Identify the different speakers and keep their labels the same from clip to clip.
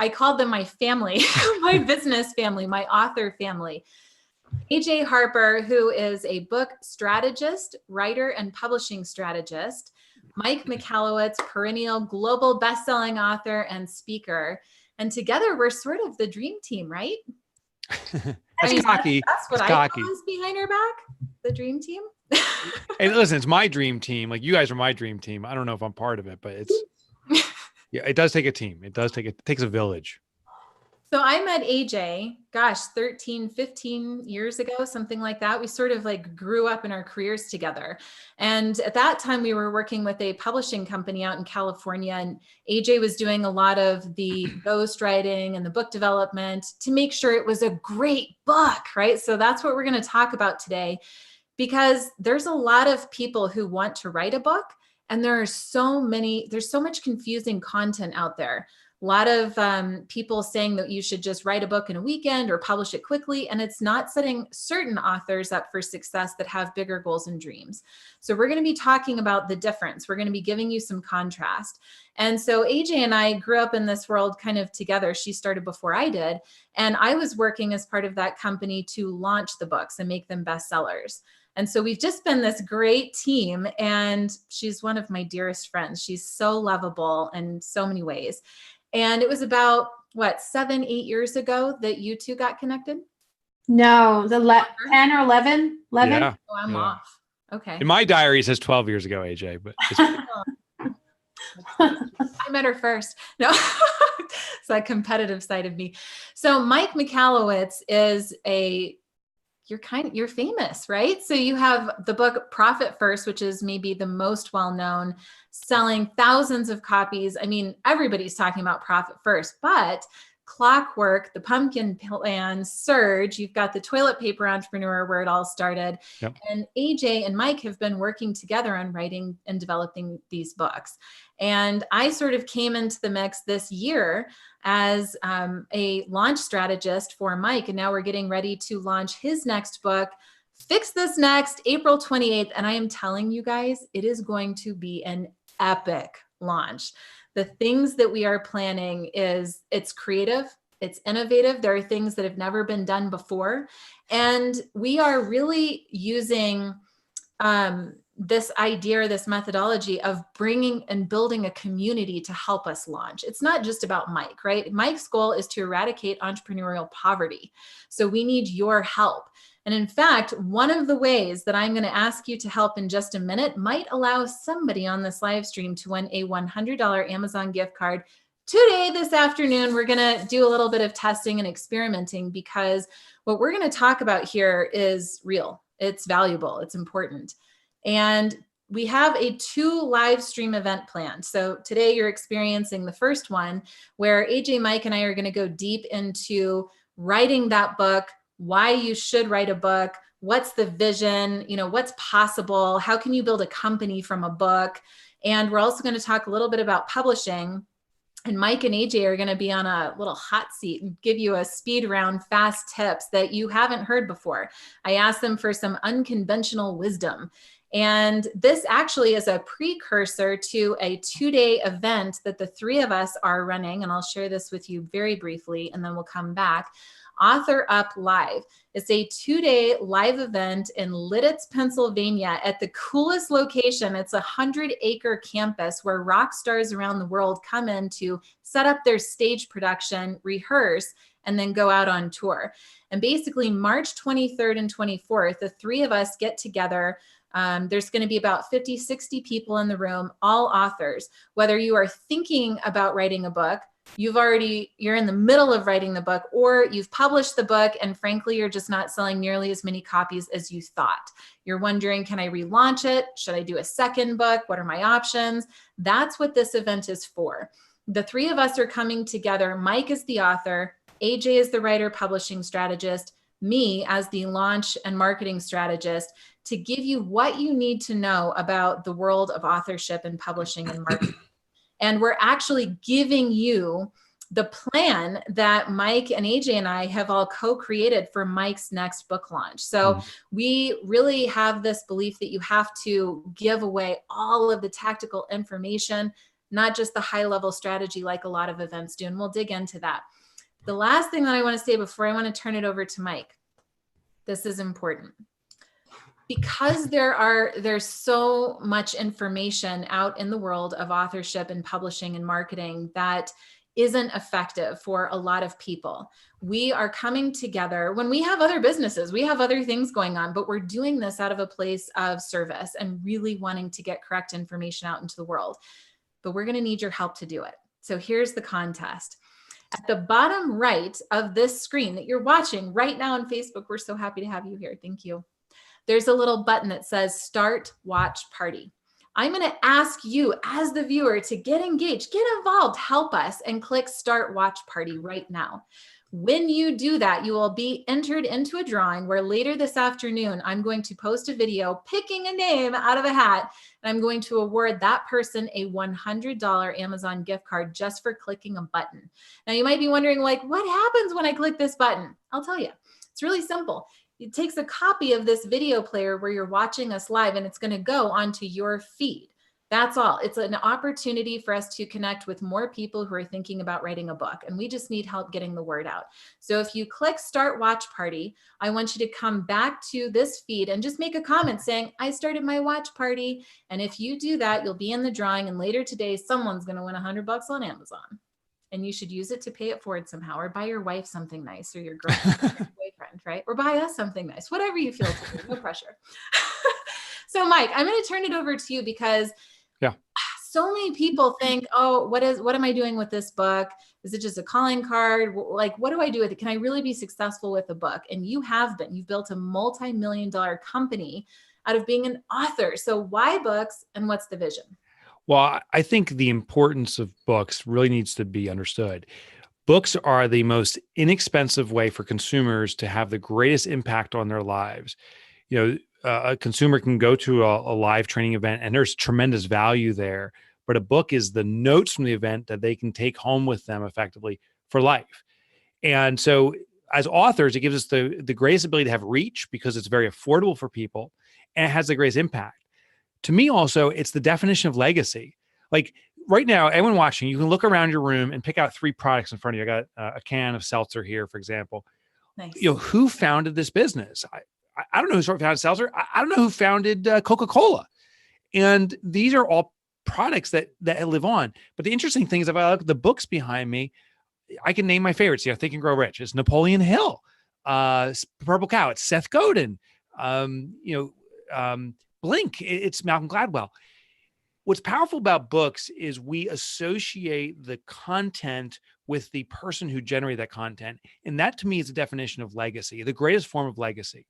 Speaker 1: I called them my family, my business family, my author family. AJ Harper, who is a book strategist, writer, and publishing strategist. Mike Michalowicz, perennial global best-selling author and speaker. And together we're sort of the dream team, right?
Speaker 2: That's cocky.
Speaker 1: That's what I call us behind our back, the dream team.
Speaker 2: Hey, listen, it's my dream team. Like, you guys are my dream team. I don't know if I'm part of it, but it's, yeah, it does take a team. It takes a village.
Speaker 1: So I met AJ, 13, 15 years ago, something like that. We sort of like grew up in our careers together. And at that time we were working with a publishing company out in California, and AJ was doing a lot of the ghostwriting and the book development to make sure it was a great book, right? So that's what we're going to talk about today, because there's a lot of people who want to write a book, and there's so much confusing content out there. A lot of people saying that you should just write a book in a weekend or publish it quickly, and it's not setting certain authors up for success that have bigger goals and dreams. So we're going to be talking about the difference. We're going to be giving you some contrast. And so AJ and I grew up in this world kind of together. She started before I did, and I was working as part of that company to launch the books and make them bestsellers. And so we've just been this great team, and she's one of my dearest friends. She's so lovable in so many ways. And it was about, 7, 8 years ago that you two got connected?
Speaker 3: No, 10 or 11. 11?
Speaker 2: Yeah.
Speaker 1: Oh, I'm off. Okay.
Speaker 2: In my diary, it says 12 years ago, AJ, but
Speaker 1: I met her first. No, it's that competitive side of me. So Mike Michalowicz is you're famous, right? So you have the book Profit First, which is maybe the most well-known, selling thousands of copies. I mean, everybody's talking about Profit First, but Clockwork, The Pumpkin Plan, Surge, you've got The Toilet Paper Entrepreneur, where it all started.
Speaker 2: Yep. And
Speaker 1: AJ and Mike have been working together on writing and developing these books. And I sort of came into the mix this year as a launch strategist for Mike. And now we're getting ready to launch his next book, Fix This Next, April 28th. And I am telling you guys, it is going to be an epic launch. The things that we are planning it's creative, it's innovative. There are things that have never been done before. And we are really using this idea, this methodology of bringing and building a community to help us launch. It's not just about Mike, right? Mike's goal is to eradicate entrepreneurial poverty. So we need your help. And in fact, one of the ways that I'm going to ask you to help in just a minute might allow somebody on this live stream to win a $100 Amazon gift card today, this afternoon. We're going to do a little bit of testing and experimenting, because what we're going to talk about here is real. It's valuable. It's important. And we have a 2 live stream event planned. So today you're experiencing the first one, where AJ, Mike, and I are going to go deep into writing that book, why you should write a book, what's the vision, what's possible, how can you build a company from a book. And we're also going to talk a little bit about publishing. And Mike and AJ are going to be on a little hot seat and give you a speed round, fast tips that you haven't heard before. I asked them for some unconventional wisdom. And this actually is a precursor to a 2-day event that the 3 of us are running. And I'll share this with you very briefly, and then we'll come back. Author Up Live. It's a 2-day live event in Lidditz, Pennsylvania, at the coolest location. It's a 100-acre campus where rock stars around the world come in to set up their stage production, rehearse, and then go out on tour. And basically March 23rd and 24th, the 3 of us get together. There's going to be about 50, 60 people in the room, all authors. Whether you are thinking about writing a book, you're in the middle of writing the book, or you've published the book and frankly, you're just not selling nearly as many copies as you thought. You're wondering, can I relaunch it? Should I do a second book? What are my options? That's what this event is for. The 3 of us are coming together. Mike is the author, AJ is the writer, publishing strategist, me as the launch and marketing strategist, to give you what you need to know about the world of authorship and publishing and marketing. And we're actually giving you the plan that Mike and AJ and I have all co-created for Mike's next book launch. So we really have this belief that you have to give away all of the tactical information not just the high level strategy like a lot of events do. And we'll dig into that. The last thing that I want to say before I want to turn it over to Mike, this is important. Because there's so much information out in the world of authorship and publishing and marketing that isn't effective for a lot of people. We are coming together when we have other businesses, we have other things going on, but we're doing this out of a place of service and really wanting to get correct information out into the world. But we're going to need your help to do it. So here's the contest. At the bottom right of this screen that you're watching right now on Facebook, we're so happy to have you here. Thank you. There's a little button that says Start Watch Party. I'm going to ask you as the viewer to get engaged, get involved, help us, and click Start Watch Party right now. When you do that, you will be entered into a drawing where later this afternoon, I'm going to post a video picking a name out of a hat, and I'm going to award that person a $100 Amazon gift card just for clicking a button. Now, you might be wondering, like, what happens when I click this button? I'll tell you. It's really simple. It takes a copy of this video player where you're watching us live, and it's going to go onto your feed. That's all. It's an opportunity for us to connect with more people who are thinking about writing a book, and we just need help getting the word out. So if you click Start Watch Party, I want you to come back to this feed and just make a comment saying, I started my watch party. And if you do that, you'll be in the drawing, and later today, someone's going to win $100 on Amazon. And you should use it to pay it forward somehow, or buy your wife something nice, or your girlfriend, or your boyfriend, right? Or buy us something nice, whatever you feel to do, no pressure. So Mike, I'm going to turn it over to you because so many people think, oh, what am I doing with this book? Is it just a calling card? Like, what do I do with it? Can I really be successful with a book? And you have been. You've built a multi-million-dollar company out of being an author. So why books, and what's the vision?
Speaker 2: Well, I think the importance of books really needs to be understood. Books are the most inexpensive way for consumers to have the greatest impact on their lives. A consumer can go to a live training event and there's tremendous value there, but a book is the notes from the event that they can take home with them effectively for life. And so as authors, it gives us the greatest ability to have reach because it's very affordable for people and it has the greatest impact. To me also, it's the definition of legacy. Like right now, anyone watching, you can look around your room and pick out 3 products in front of you. I got a can of seltzer here, for example.
Speaker 1: Nice.
Speaker 2: Who founded this business? I don't know who founded seltzer. I don't know who founded Coca-Cola. And these are all products that live on. But the interesting thing is, if I look at the books behind me, I can name my favorites. Think and Grow Rich. It's Napoleon Hill. Purple Cow. It's Seth Godin. Blink. It's Malcolm Gladwell. What's powerful about books is we associate the content with the person who generated that content. And that to me is the definition of legacy, the greatest form of legacy.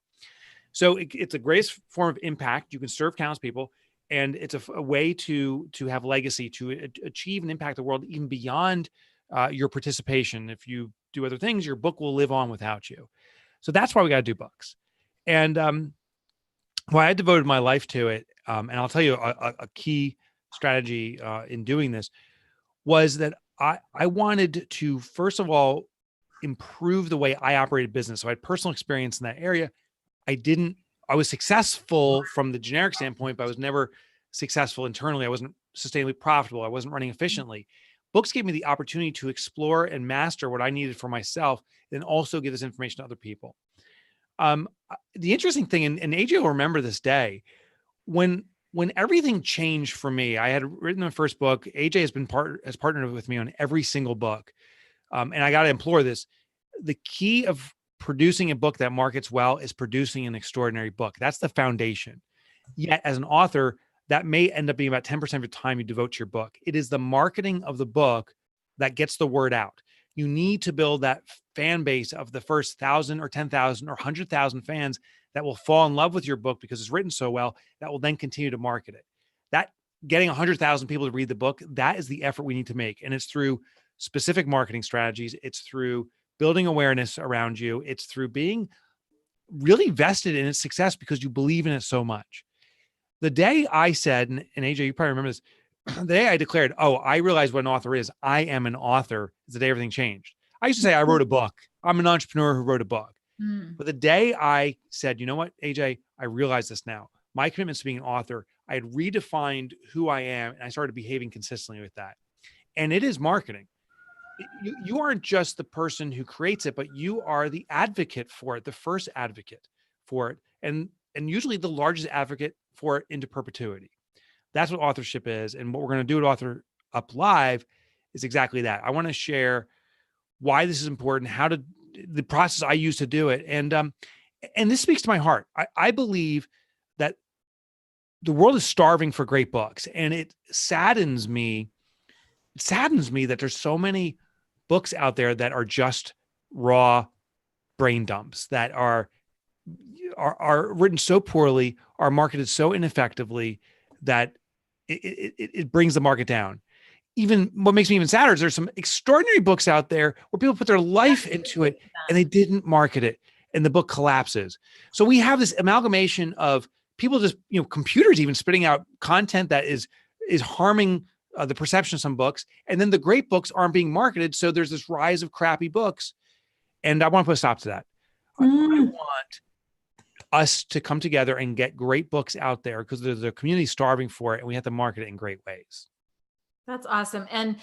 Speaker 2: So it's the greatest form of impact. You can serve countless people, and it's a way to have legacy, to achieve and impact the world even beyond your participation. If you do other things, your book will live on without you. So that's why we got to do books. And why I devoted my life to it, and I'll tell you a key strategy in doing this, was that I wanted to, first of all, improve the way I operated business. So I had personal experience in that area. I was successful from the generic standpoint, but I was never successful internally. I wasn't sustainably profitable. I wasn't running efficiently. Books gave me the opportunity to explore and master what I needed for myself, and also give this information to other people. The interesting thing, and AJ will remember this day, when everything changed for me, I had written the first book. AJ has partnered with me on every single book. And I got to implore this. The key of producing a book that markets well is producing an extraordinary book. That's the foundation. Yet as an author, that may end up being about 10% of your time you devote to your book. It is the marketing of the book that gets the word out. You need to build that fan base of the first 1,000 or 10,000 or 100,000 fans that will fall in love with your book because it's written so well, that will then continue to market it. That getting 100,000 people to read the book, that is the effort we need to make. And it's through specific marketing strategies. It's through building awareness around you. It's through being really vested in its success because you believe in it so much. The day I said, and AJ, you probably remember this, the day I declared, oh, I realized what an author is. I am an author. Is the day everything changed. I used to say I wrote a book. I'm an entrepreneur who wrote a book. But the day I said, you know what, AJ, I realize this now. My commitment to being an author, I had redefined who I am, and I started behaving consistently with that. And it is marketing. You aren't just the person who creates it, but you are the advocate for it, the first advocate for it, and usually the largest advocate for it into perpetuity. That's what authorship is. And what we're going to do at Author Up Live is exactly that. I want to share why this is important, the process I use to do it. And this speaks to my heart. I believe that the world is starving for great books, and it saddens me that there's so many books out there that are just raw brain dumps, that are written so poorly, are marketed so ineffectively that it brings the market down. Even what makes me even sadder is there's some extraordinary books out there where people put their life into it and they didn't market it, and the book collapses. So we have this amalgamation of people just, computers even spitting out content that is harming the perception of some books. And then the great books aren't being marketed. So there's this rise of crappy books. And I want to put a stop to that. I want us to come together and get great books out there because there's a community starving for it, and we have to market it in great ways.
Speaker 1: That's awesome. And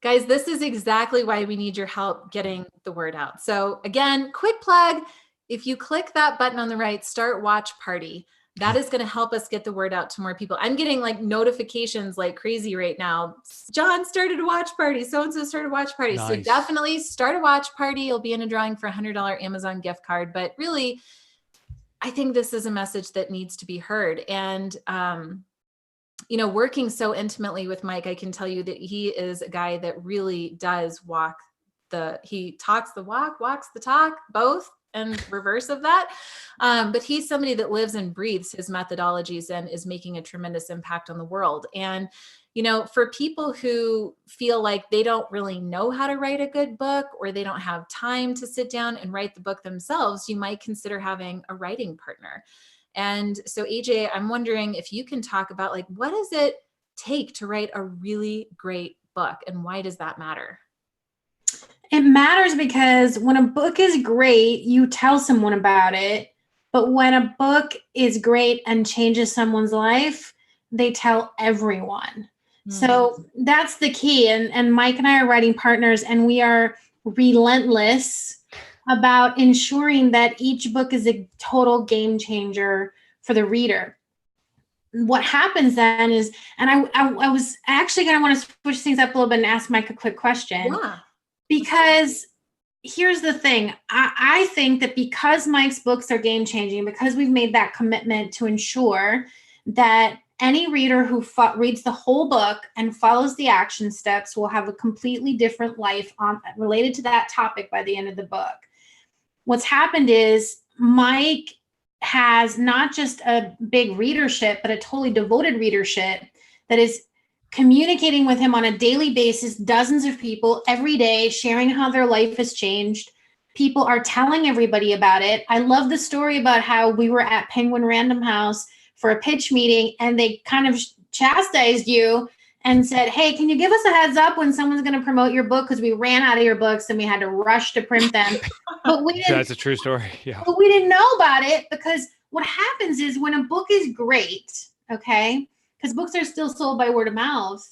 Speaker 1: guys, this is exactly why we need your help getting the word out. So again, quick plug, if you click that button on the right, start Watch Party, that is going to help us get the word out to more people. I'm getting like notifications like crazy right now. John started a watch party. So-and-so started a watch party. Nice. So definitely start a watch party. You'll be in a drawing for a $100 Amazon gift card. But really, I think this is a message that needs to be heard. And, working so intimately with Mike, I can tell you that he is a guy that really does he talks the walk, walks the talk, both, and reverse of that. But he's somebody that lives and breathes his methodologies and is making a tremendous impact on the world. And, for people who feel like they don't really know how to write a good book, or they don't have time to sit down and write the book themselves, you might consider having a writing partner. And so AJ, I'm wondering if you can talk about what does it take to write a really great book, and why does that matter?
Speaker 3: It matters because when a book is great, you tell someone about it. But when a book is great and changes someone's life, they tell everyone. So that's the key. And Mike and I are writing partners, and we are relentless about ensuring that each book is a total game changer for the reader. What happens then is, and I was actually going to want to switch things up a little bit and ask Mike a quick question.
Speaker 1: Yeah.
Speaker 3: Because here's the thing. I think that because Mike's books are game changing, because we've made that commitment to ensure that any reader who reads the whole book and follows the action steps will have a completely different life related to that topic by the end of the book. What's happened is Mike has not just a big readership, but a totally devoted readership that is communicating with him on a daily basis, dozens of people every day, sharing how their life has changed. People are telling everybody about it. I love the story about how we were at Penguin Random House for a pitch meeting, and they kind of chastised you and said, hey, can you give us a heads up when someone's going to promote your book? Because we ran out of your books and we had to rush to print them. But we didn't,
Speaker 2: that's a true story. Yeah.
Speaker 3: But we didn't know about it, because what happens is when a book is great, okay, because books are still sold by word of mouth.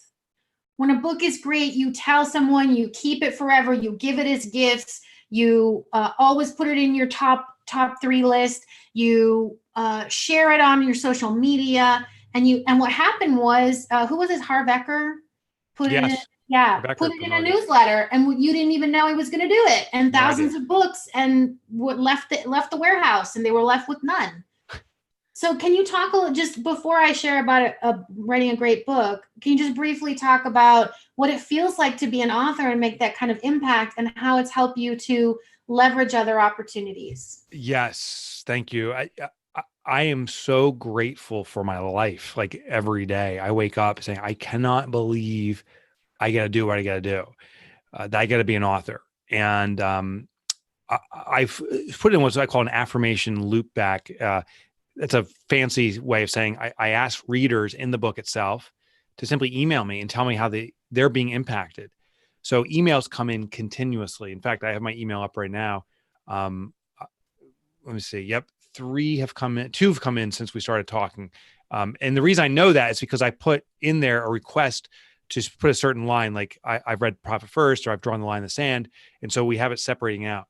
Speaker 3: When a book is great, you tell someone, you keep it forever, you give it as gifts, you always put it in your top 3 list, you share it on your social media, and what happened was, who was it? Harv Eker put it in. Yeah, put it in a newsletter, and you didn't even know he was going to do it. And thousands of books, and left the warehouse, and they were left with none. So can you talk a little, just before I share about writing a great book, can you just briefly talk about what it feels like to be an author and make that kind of impact, and how it's helped you to leverage other opportunities?
Speaker 2: Yes, thank you. I am so grateful for my life. Like every day I wake up saying, I cannot believe I got to do what I got to do. That I got to be an author. And I've put in what I call an affirmation loop back. It's a fancy way of saying I ask readers in the book itself to simply email me and tell me how they're being impacted. So emails come in continuously. In fact, I have my email up right now. Let me see. Yep. 3 have come in, 2 have come in since we started talking. And the reason I know that is because I put in there a request to put a certain line, like I've read Profit First, or I've drawn the line in the sand. And so we have it separating out.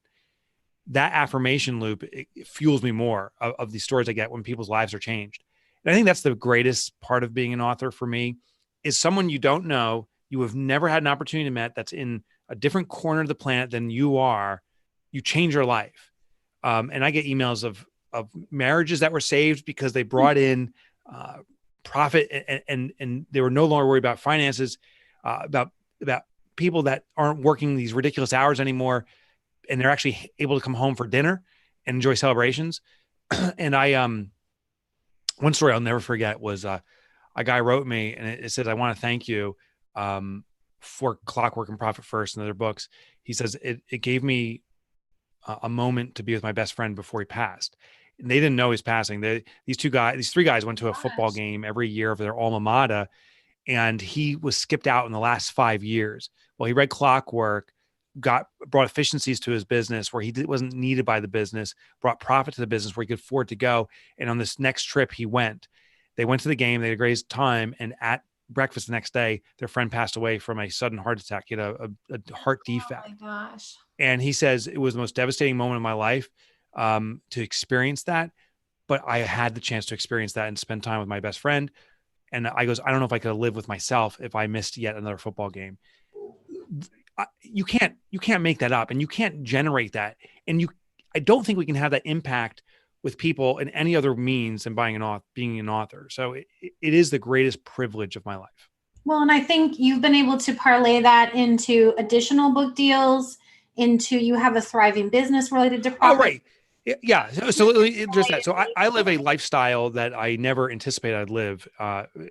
Speaker 2: That affirmation loop, it fuels me more of the stories I get when people's lives are changed. And I think that's the greatest part of being an author for me, is someone you don't know, you have never had an opportunity to meet, that's in a different corner of the planet than you are. You change your life. And I get emails of marriages that were saved because they brought in profit, and they were no longer worried about finances, about people that aren't working these ridiculous hours anymore, and they're actually able to come home for dinner and enjoy celebrations. And one story I'll never forget was a guy wrote me, and it said, "I want to thank you for Clockwork and Profit First and other books." He says, it gave me a moment to be with my best friend before he passed. And they didn't know he's passing. These three guys went to a football game every year of their alma mater, and he was skipped out in the last 5 years. Well, he read Clockwork, brought efficiencies to his business where he wasn't needed by the business, brought profit to the business where he could afford to go. And on this next trip they went to the game, they had a great time. And at breakfast the next day, their friend passed away from a sudden heart attack. He had a heart defect.
Speaker 1: Oh my gosh.
Speaker 2: And he says, it was the most devastating moment of my life to experience that. But I had the chance to experience that and spend time with my best friend. And I don't know if I could live with myself if I missed yet another football game. You can't make that up, and you can't generate that. And I don't think we can have that impact with people in any other means than being an author. So it is the greatest privilege of my life.
Speaker 3: Well, and I think you've been able to parlay that into additional book deals, into you have a thriving business related to profit.
Speaker 2: Oh, right. Yeah. So just that. So I live a lifestyle that I never anticipated I'd live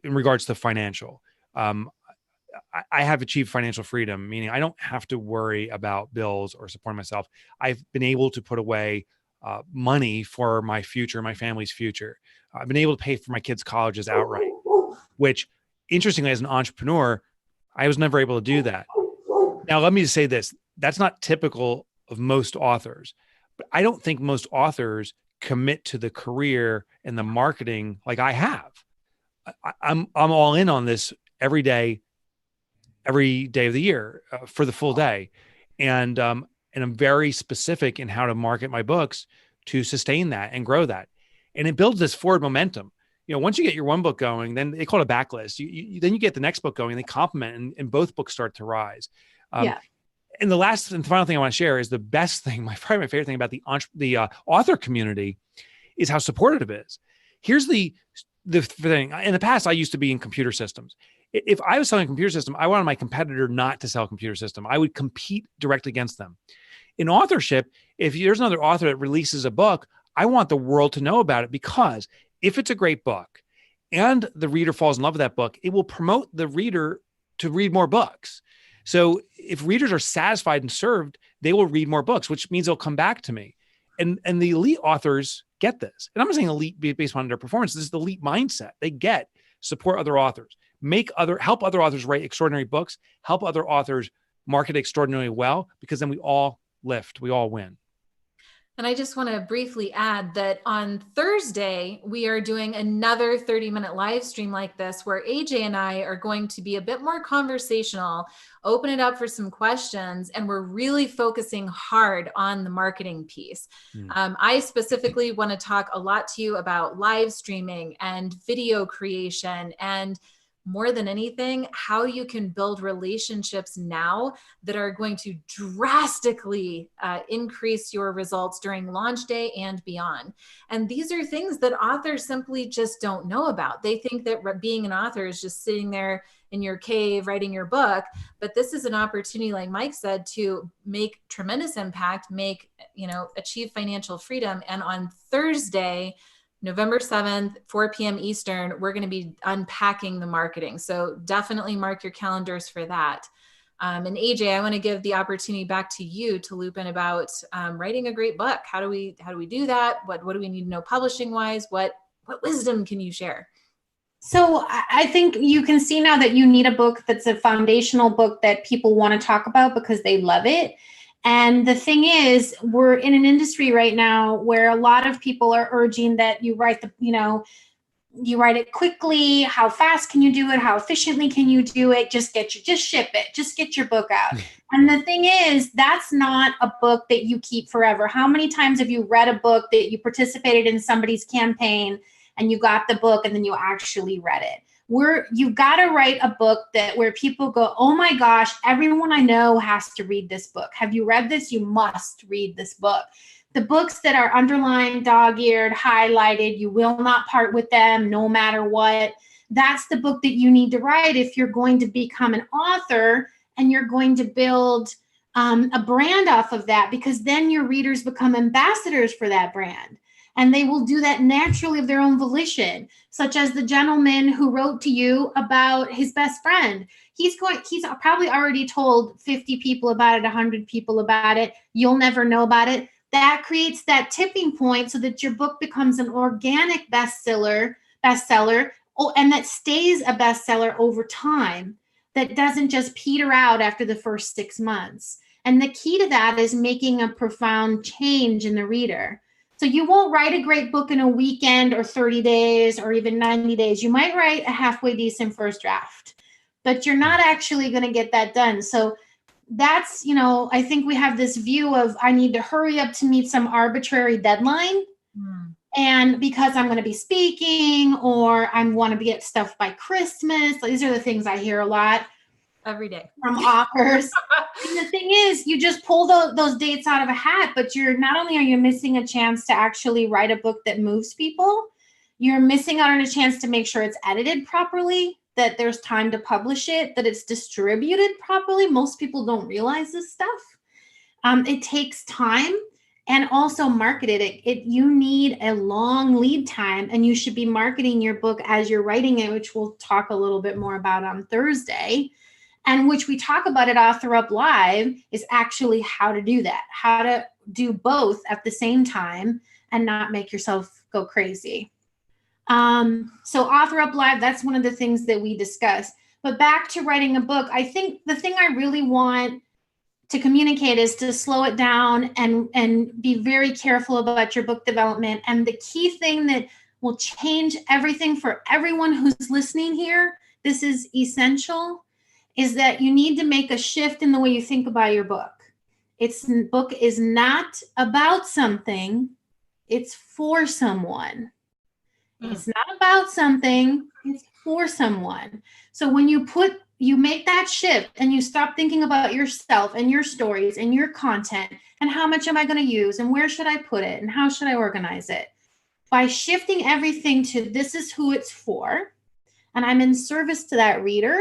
Speaker 2: in regards to financial. I have achieved financial freedom, meaning I don't have to worry about bills or supporting myself. I've been able to put away money for my future, my family's future. I've been able to pay for my kids' colleges outright, which interestingly, as an entrepreneur, I was never able to do that. Now, let me just say this. That's not typical of most authors, but I don't think most authors commit to the career and the marketing like I have. I'm all in on this every day of the year for the full day. And I'm very specific in how to market my books to sustain that and grow that. And it builds this forward momentum. You know, once you get your one book going, then they call it a backlist. Then you get the next book going, and they complement, and both books start to rise. And the last and final thing I want to share is the best thing, probably my favorite thing about the author community is how supportive it is. Here's the thing. In the past, I used to be in computer systems. If I was selling a computer system, I wanted my competitor not to sell a computer system. I would compete directly against them. In authorship, if there's another author that releases a book, I want the world to know about it, because if it's a great book and the reader falls in love with that book, it will promote the reader to read more books. So if readers are satisfied and served, they will read more books, which means they'll come back to me. And the elite authors get this. And I'm not saying elite based on their performance. This is the elite mindset. They get support other authors, help other authors write extraordinary books, help other authors market extraordinarily well, because then we all lift, we all win.
Speaker 1: And I just want to briefly add that on Thursday, we are doing another 30-minute live stream like this, where AJ and I are going to be a bit more conversational, open it up for some questions, and we're really focusing hard on the marketing piece. I specifically want to talk a lot to you about live streaming and video creation, and more than anything, how you can build relationships now that are going to drastically increase your results during launch day and beyond. And these are things that authors simply just don't know about. They think that being an author is just sitting there in your cave writing your book, but this is an opportunity, like Mike said, to make tremendous impact, achieve financial freedom. And on Thursday, November 7th, 4 p.m. Eastern, we're going to be unpacking the marketing. So definitely mark your calendars for that. And AJ, I want to give the opportunity back to you to loop in about writing a great book. How do we do that? What do we need to know publishing wise? What wisdom can you share?
Speaker 3: So I think you can see now that you need a book that's a foundational book that people want to talk about because they love it. And the thing is, we're in an industry right now where a lot of people are urging that you write you write it quickly. How fast can you do it? How efficiently can you do it? Just ship it. Just get your book out. And the thing is, that's not a book that you keep forever. How many times have you read a book that you participated in somebody's campaign and you got the book and then you actually read it? You've got to write a book where people go, oh my gosh, everyone I know has to read this book. Have you read this? You must read this book. The books that are underlined, dog-eared, highlighted, you will not part with them no matter what. That's the book that you need to write if you're going to become an author and you're going to build a brand off of that, because then your readers become ambassadors for that brand. And they will do that naturally of their own volition, such as the gentleman who wrote to you about his best friend. He's probably already told 50 people about it, 100 people about it. You'll never know about it. That creates that tipping point so that your book becomes an organic bestseller, and that stays a bestseller over time, that doesn't just peter out after the first 6 months. And the key to that is making a profound change in the reader. So you won't write a great book in a weekend or 30 days or even 90 days. You might write a halfway decent first draft, but you're not actually going to get that done. So that's, I think we have this view of I need to hurry up to meet some arbitrary deadline. And because I'm going to be speaking or I want to get stuff by Christmas, these are the things I hear a lot
Speaker 1: every day
Speaker 3: from authors. And the thing is, you just pull those dates out of a hat, but not only are you missing a chance to actually write a book that moves people, you're missing out on a chance to make sure it's edited properly, that there's time to publish it, that it's distributed properly. Most people don't realize this stuff. It takes time, and also marketed it. You need a long lead time, and you should be marketing your book as you're writing it, which we'll talk a little bit more about on Thursday, and which we talk about at Author Up Live, is actually how to do that, how to do both at the same time and not make yourself go crazy. So Author Up Live, that's one of the things that we discuss. But back to writing a book, I think the thing I really want to communicate is to slow it down and be very careful about your book development. And the key thing that will change everything for everyone who's listening here, this is essential, is that you need to make a shift in the way you think about your book. Book is not about something, it's for someone. It's not about something, it's for someone. So when you make that shift and you stop thinking about yourself and your stories and your content and how much am I going to use and where should I put it and how should I organize it? By shifting everything to this is who it's for, and I'm in service to that reader,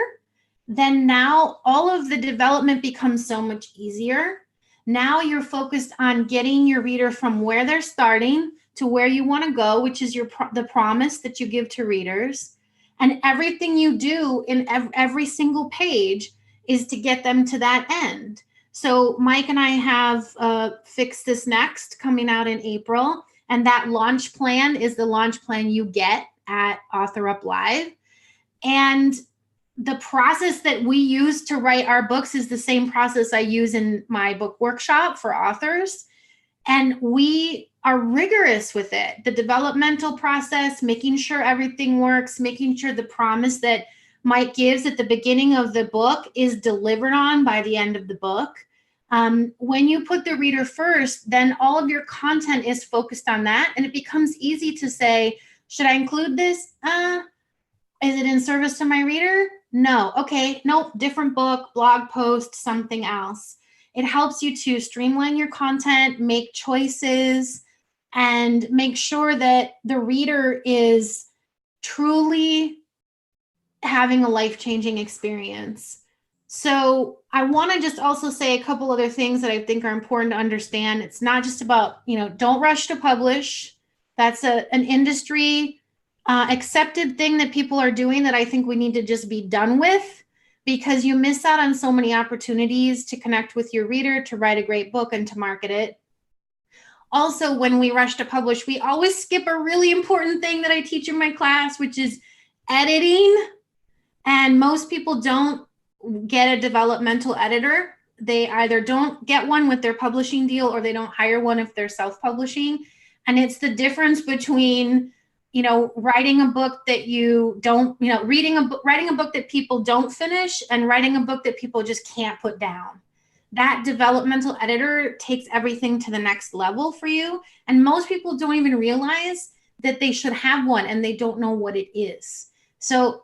Speaker 3: then now all of the development becomes so much easier. Now you're focused on getting your reader from where they're starting to where you want to go, which is the promise that you give to readers. And everything you do in every single page is to get them to that end. So Mike and I have Fix This Next coming out in April. And that launch plan is the launch plan you get at Author Up Live. And the process that we use to write our books is the same process I use in my book workshop for authors. And we are rigorous with it. The developmental process, making sure everything works, making sure the promise that Mike gives at the beginning of the book is delivered on by the end of the book. When you put the reader first, then all of your content is focused on that. And it becomes easy to say, should I include this? Is it in service to my reader? No. Okay. Nope. Different book, blog post, something else. It helps you to streamline your content, make choices, and make sure that the reader is truly having a life-changing experience. So I want to just also say a couple other things that I think are important to understand. It's not just about, don't rush to publish. That's an industry accepted thing that people are doing that I think we need to just be done with, because you miss out on so many opportunities to connect with your reader, to write a great book, and to market it. Also, when we rush to publish, we always skip a really important thing that I teach in my class, which is editing. And most people don't get a developmental editor. They either don't get one with their publishing deal or they don't hire one if they're self-publishing. And it's the difference between writing a book that you don't, writing a book that people don't finish, and writing a book that people just can't put down. That developmental editor takes everything to the next level for you. And most people don't even realize that they should have one, and they don't know what it is. So,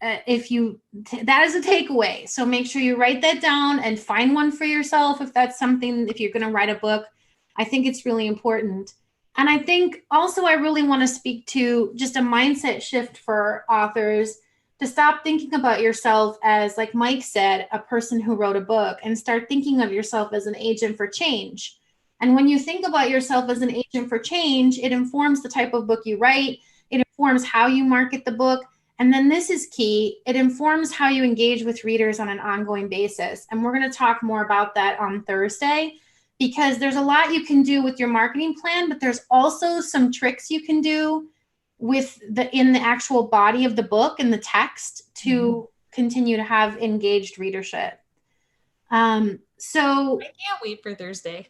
Speaker 3: that is a takeaway. So make sure you write that down and find one for yourself. If that's something, if you're going to write a book, I think it's really important. And I think also I really want to speak to just a mindset shift for authors to stop thinking about yourself as, like Mike said, a person who wrote a book, and start thinking of yourself as an agent for change. And when you think about yourself as an agent for change, it informs the type of book you write. It informs how you market the book. And then this is key. It informs how you engage with readers on an ongoing basis. And we're going to talk more about that on Thursday, because there's a lot you can do with your marketing plan, but there's also some tricks you can do in the actual body of the book and the text to continue to have engaged readership. So
Speaker 1: I can't wait for Thursday.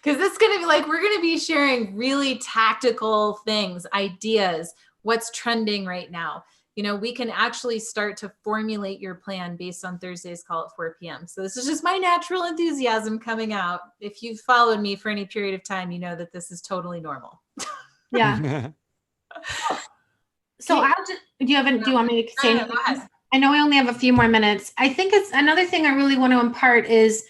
Speaker 1: Because it's going to be like, we're going to be sharing really tactical things, ideas, what's trending right now. We can actually start to formulate your plan based on Thursday's call at 4 p.m. So this is just my natural enthusiasm coming out. If you've followed me for any period of time, you know that this is totally normal.
Speaker 3: Yeah. So do you want me to say anything? I know we only have a few more minutes. I think it's another thing I really want to impart is,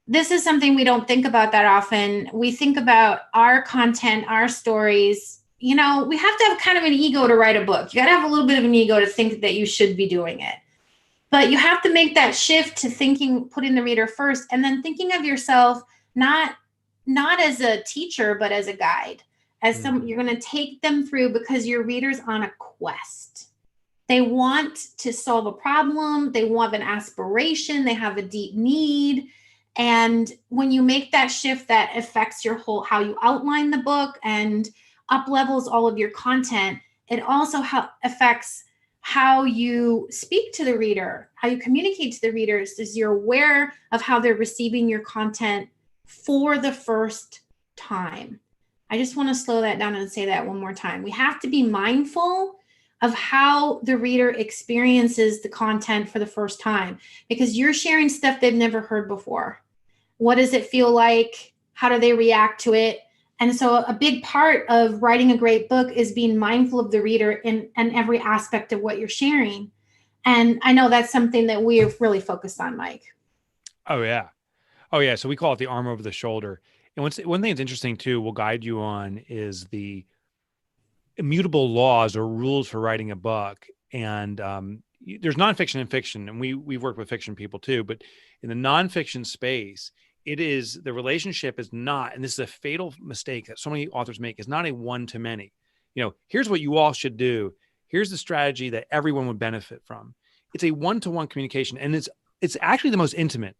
Speaker 3: this is something we don't think about that often. We think about our content, our stories. We have to have kind of an ego to write a book. You got to have a little bit of an ego to think that you should be doing it. But you have to make that shift to putting the reader first, and then thinking of yourself not as a teacher, but as a guide. You're going to take them through, because your reader's on a quest. They want to solve a problem. They want an aspiration. They have a deep need. And when you make that shift, that affects how you outline the book and up levels all of your content. It also affects how you speak to the reader, how you communicate to the readers, as you're aware of how they're receiving your content for the first time. I just want to slow that down and say that one more time. We have to be mindful of how the reader experiences the content for the first time, because you're sharing stuff they've never heard before. What does it feel like? How do they react to it? And so a big part of writing a great book is being mindful of the reader in every aspect of what you're sharing. And I know that's something that we're really focused on, Mike.
Speaker 2: Oh, yeah. So we call it the arm over the shoulder. And one thing that's interesting too, we'll guide you on, is the immutable laws or rules for writing a book. And there's nonfiction and fiction, and we've worked with fiction people too, but in the nonfiction space, the relationship is not, and this is a fatal mistake that so many authors make, is not a one-to-many. Here's what you all should do. Here's the strategy that everyone would benefit from. It's a one-to-one communication, and it's actually the most intimate.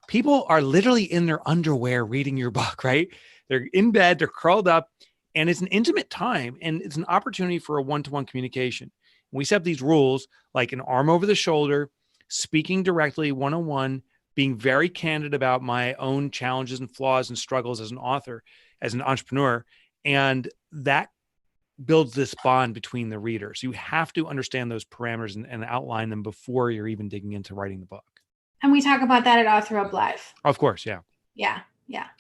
Speaker 2: People are literally in their underwear reading your book, right? They're in bed, they're curled up, and it's an intimate time, and it's an opportunity for a one-to-one communication. We set up these rules, like an arm over the shoulder, speaking directly one-on-one, being very candid about my own challenges and flaws and struggles as an author, as an entrepreneur. And that builds this bond between the readers. You have to understand those parameters and outline them before you're even digging into writing the book.
Speaker 3: And we talk about that at Author Up Live.
Speaker 2: Of course. Yeah.
Speaker 3: Yeah.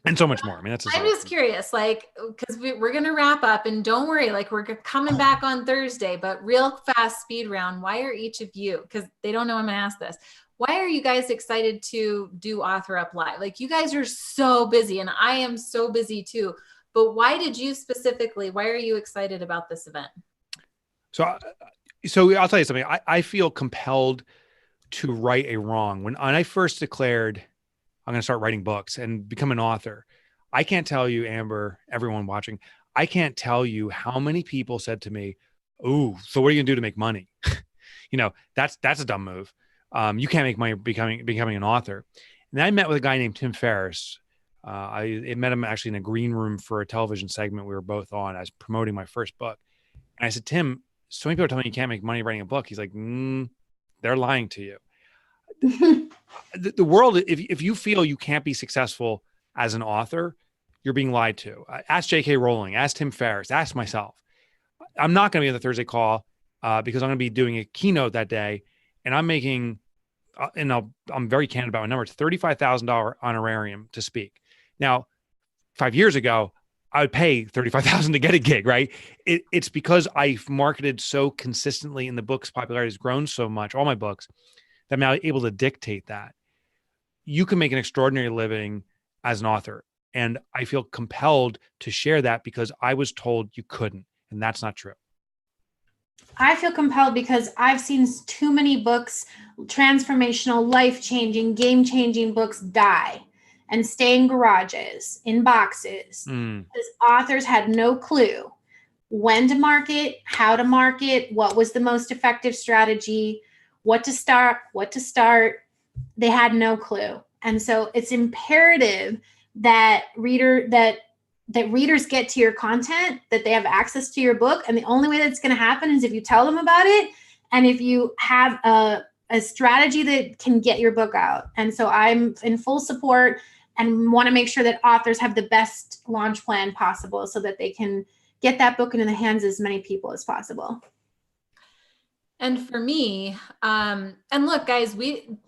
Speaker 2: And so much more. I mean, I'm
Speaker 1: just curious, because we're going to wrap up, and don't worry, we're coming back on Thursday, but real fast speed round. Why are each of you, because they don't know I'm going to ask this, why are you guys excited to do Author Up Live? You guys are so busy, and I am so busy too, but why are you excited about this event?
Speaker 2: So I'll tell you something. I feel compelled to right a wrong. When I first declared I'm going to start writing books and become an author, I can't tell you, Amber, everyone watching, I can't tell you how many people said to me, "Oh, so what are you going to do to make money?" That's a dumb move. You can't make money becoming an author. And I met with a guy named Tim Ferriss. I met him actually in a green room for a television segment we were both on. I was promoting my first book. And I said, "Tim, so many people are telling me you can't make money writing a book." He's like, "They're lying to you." The world, if you feel you can't be successful as an author, you're being lied to. Ask J.K. Rowling, ask Tim Ferriss, ask myself. I'm not going to be on the Thursday call because I'm going to be doing a keynote that day, and I'm making, I'm very candid about my number. It's $35,000 honorarium to speak. Now, 5 years ago, I would pay $35,000 to get a gig, right? It's because I've marketed so consistently and the book's popularity has grown so much, all my books, that I'm now able to dictate that. You can make an extraordinary living as an author. And I feel compelled to share that because I was told you couldn't. And that's not true.
Speaker 3: I feel compelled because I've seen too many books, transformational, life-changing, game-changing books die and stay in garages, in boxes, because authors had no clue when to market, how to market, what was the most effective strategy, what to start. They had no clue. And so it's imperative that readers get to your content, that they have access to your book. And the only way that's going to happen is if you tell them about it and if you have a strategy that can get your book out. And so I'm in full support and want to make sure that authors have the best launch plan possible so that they can get that book into the hands of as many people as possible.
Speaker 1: And for me, and look, guys, we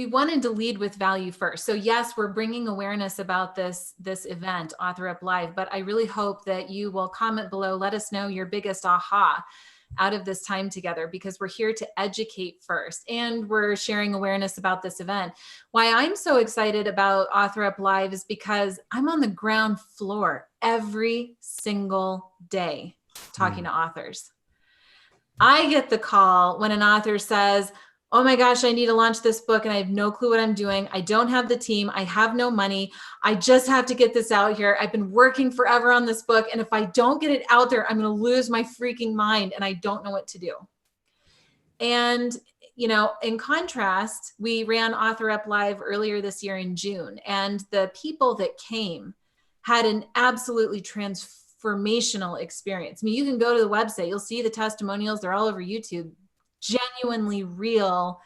Speaker 1: wanted to lead with value first. So yes, we're bringing awareness about this event, Author Up Live, but I really hope that you will comment below, let us know your biggest aha out of this time together, because we're here to educate first and we're sharing awareness about this event. Why I'm so excited about Author Up Live is because I'm on the ground floor every single day talking to authors. I get the call when an author says, oh my gosh, I need to launch this book and I have no clue what I'm doing. I don't have the team. I have no money. I just have to get this out here. I've been working forever on this book. And if I don't get it out there, I'm going to lose my freaking mind and I don't know what to do. And, you know, in contrast, we ran Author Up Live earlier this year in June, and the people that came had an absolutely transformational experience. I mean, you can go to the website, you'll see the testimonials. They're all over YouTube. Genuinely real,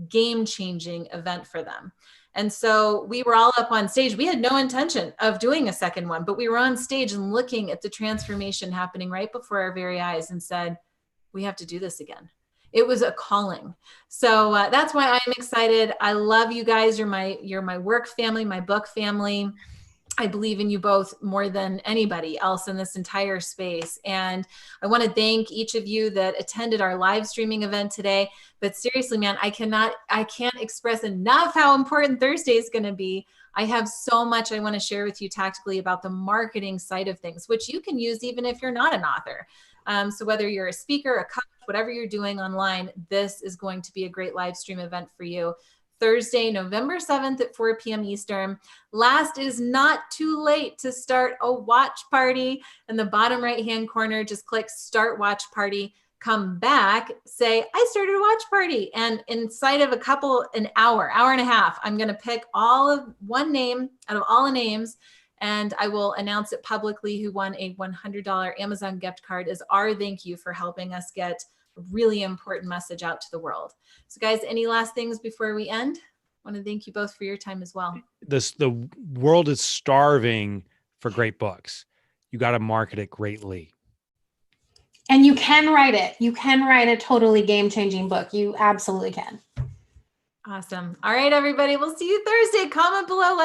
Speaker 1: game-changing event for them. And so we were all up on stage. We had no intention of doing a second one, but we were on stage and looking at the transformation happening right before our very eyes and said, we have to do this again. It was a calling. So that's why I'm excited. I love you guys. You're my work family, my book family. I believe in you both more than anybody else in this entire space. And I want to thank each of you that attended our live streaming event today. But seriously, man, I can't express enough how important Thursday is going to be. I have so much I want to share with you tactically about the marketing side of things, which you can use even if you're not an author. So whether you're a speaker, a coach, whatever you're doing online, this is going to be a great live stream event for you. Thursday, November 7th at 4 p.m. Eastern. Last, it is not too late to start a watch party. In the bottom right-hand corner, just click Start Watch Party. Come back, say, I started a watch party. And inside of an hour and a half, I'm going to pick one name out of all the names, and I will announce it publicly who won a $100 Amazon gift card as our thank you for helping us get a really important message out to the world. So guys, any last things before we end? I want to thank you both for your time as well.
Speaker 2: The world is starving for great books. You got to market it greatly.
Speaker 3: And you can write it. You can write a totally game-changing book. You absolutely can.
Speaker 1: Awesome. All right, everybody. We'll see you Thursday. Comment below. Let